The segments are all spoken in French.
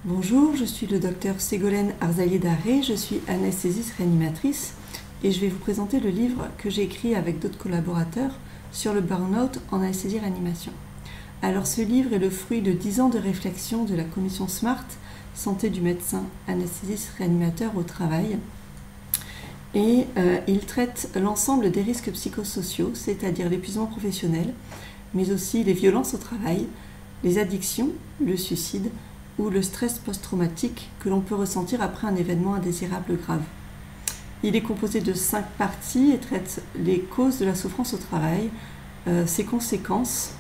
Bonjour, je suis le docteur Ségolène Arzaïe-Darré, je suis anesthésiste réanimatrice et je vais vous présenter le livre que j'ai écrit avec d'autres collaborateurs sur le burn-out en anesthésie-réanimation. Alors ce livre est le fruit de 10 ans de réflexion de la commission SMART, santé du médecin anesthésiste réanimateur au travail. Et il traite l'ensemble des risques psychosociaux, c'est-à-dire l'épuisement professionnel, mais aussi les violences au travail, les addictions, le suicide, ou le stress post-traumatique que l'on peut ressentir après un événement indésirable grave. Il est composé de 5 parties et traite les causes de la souffrance au travail, ses conséquences,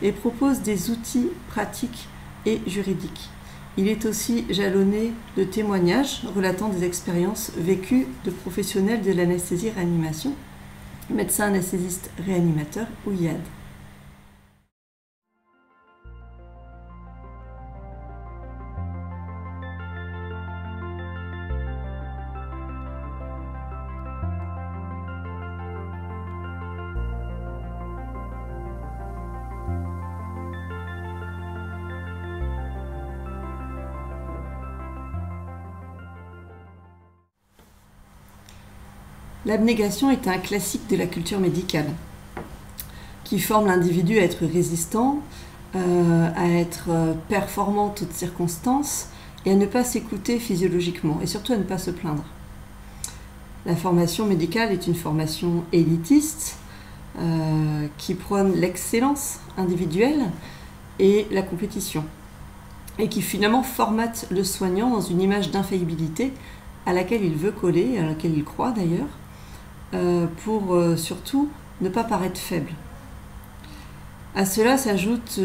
et propose des outils pratiques et juridiques. Il est aussi jalonné de témoignages relatant des expériences vécues de professionnels de l'anesthésie-réanimation, médecins anesthésistes réanimateurs ou IAD. L'abnégation est un classique de la culture médicale qui forme l'individu à être résistant, à être performant en toutes circonstances et à ne pas s'écouter physiologiquement et surtout à ne pas se plaindre. La formation médicale est une formation élitiste qui prône l'excellence individuelle et la compétition et qui finalement formate le soignant dans une image d'infaillibilité à laquelle il veut coller, à laquelle il croit d'ailleurs, pour surtout ne pas paraître faible. À cela s'ajoute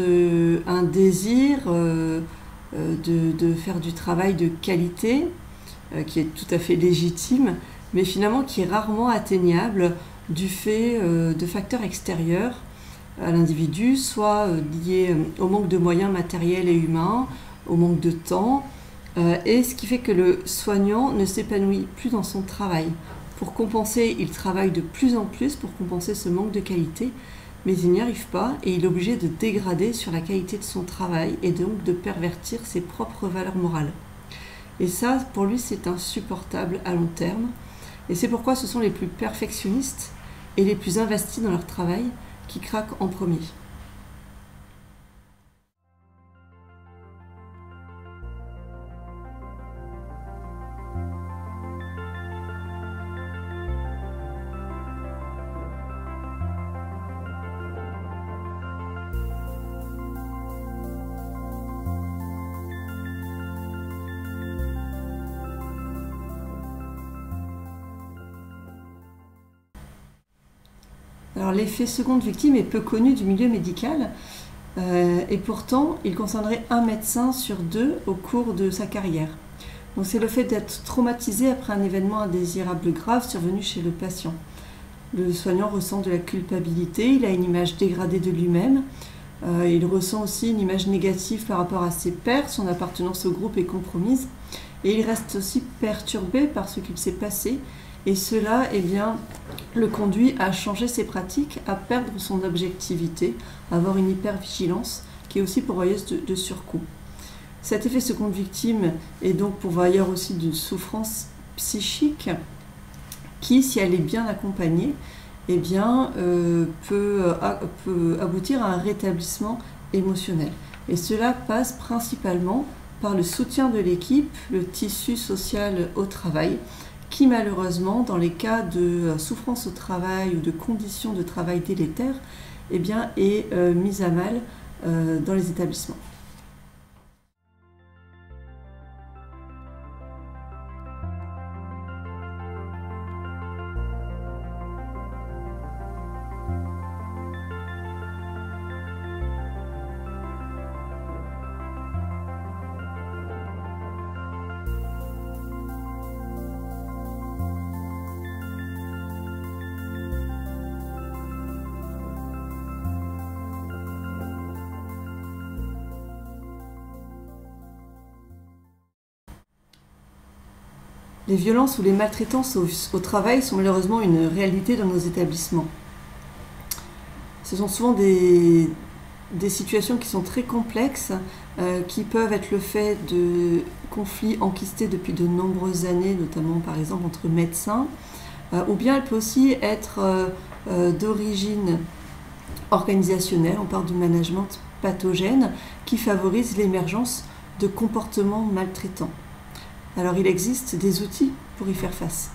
un désir de faire du travail de qualité, qui est tout à fait légitime, mais finalement qui est rarement atteignable du fait de facteurs extérieurs à l'individu, soit liés au manque de moyens matériels et humains, au manque de temps, et ce qui fait que le soignant ne s'épanouit plus dans son travail. Pour compenser, il travaille de plus en plus pour compenser ce manque de qualité, mais il n'y arrive pas et il est obligé de dégrader sur la qualité de son travail et donc de pervertir ses propres valeurs morales. Et ça, pour lui, c'est insupportable à long terme. Et c'est pourquoi ce sont les plus perfectionnistes et les plus investis dans leur travail qui craquent en premier. Alors l'effet seconde victime est peu connu du milieu médical et pourtant il concernerait un médecin sur 2 au cours de sa carrière. Donc c'est le fait d'être traumatisé après un événement indésirable grave survenu chez le patient. Le soignant ressent de la culpabilité, il a une image dégradée de lui-même, il ressent aussi une image négative par rapport à ses pairs, son appartenance au groupe est compromise et il reste aussi perturbé par ce qu'il s'est passé. Et cela le conduit à changer ses pratiques, à perdre son objectivité, à avoir une hypervigilance qui est aussi pourvoyeuse de surcoût. Cet effet seconde victime est donc pourvoyeur aussi d'une souffrance psychique qui, si elle est bien accompagnée, peut aboutir à un rétablissement émotionnel. Et cela passe principalement par le soutien de l'équipe, le tissu social au travail, qui malheureusement, dans les cas de souffrance au travail ou de conditions de travail délétères, est mise à mal dans les établissements. Les violences ou les maltraitances au travail sont malheureusement une réalité dans nos établissements. Ce sont souvent des situations qui sont très complexes qui peuvent être le fait de conflits enquistés depuis de nombreuses années, notamment par exemple entre médecins, ou bien elle peut aussi être d'origine organisationnelle, on parle du management pathogène, qui favorise l'émergence de comportements maltraitants. Alors il existe des outils pour y faire face.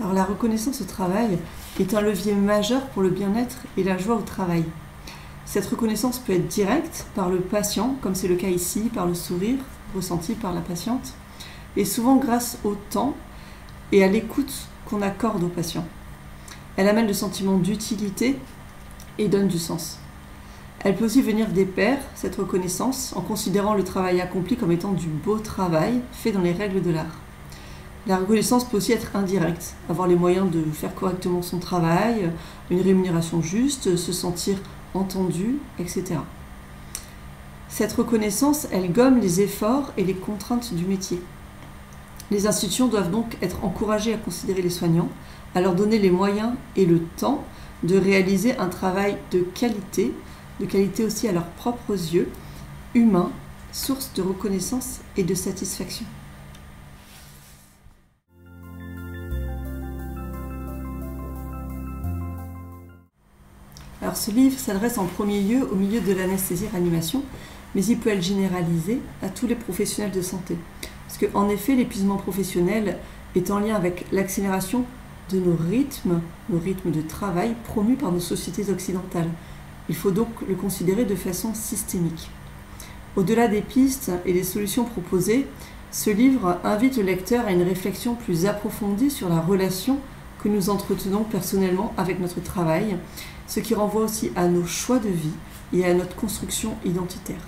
Alors la reconnaissance au travail est un levier majeur pour le bien-être et la joie au travail. Cette reconnaissance peut être directe par le patient, comme c'est le cas ici, par le sourire ressenti par la patiente, et souvent grâce au temps et à l'écoute qu'on accorde au patient. Elle amène le sentiment d'utilité et donne du sens. Elle peut aussi venir des pairs, cette reconnaissance, en considérant le travail accompli comme étant du beau travail fait dans les règles de l'art. La reconnaissance peut aussi être indirecte, avoir les moyens de faire correctement son travail, une rémunération juste, se sentir entendu, etc. Cette reconnaissance, elle gomme les efforts et les contraintes du métier. Les institutions doivent donc être encouragées à considérer les soignants, à leur donner les moyens et le temps de réaliser un travail de qualité aussi à leurs propres yeux, humain, source de reconnaissance et de satisfaction. Alors ce livre s'adresse en premier lieu au milieu de l'anesthésie-réanimation, mais il peut être généralisé à tous les professionnels de santé. Parce qu'en effet, l'épuisement professionnel est en lien avec l'accélération de nos rythmes de travail promus par nos sociétés occidentales. Il faut donc le considérer de façon systémique. Au-delà des pistes et des solutions proposées, ce livre invite le lecteur à une réflexion plus approfondie sur la relation que nous entretenons personnellement avec notre travail, ce qui renvoie aussi à nos choix de vie et à notre construction identitaire.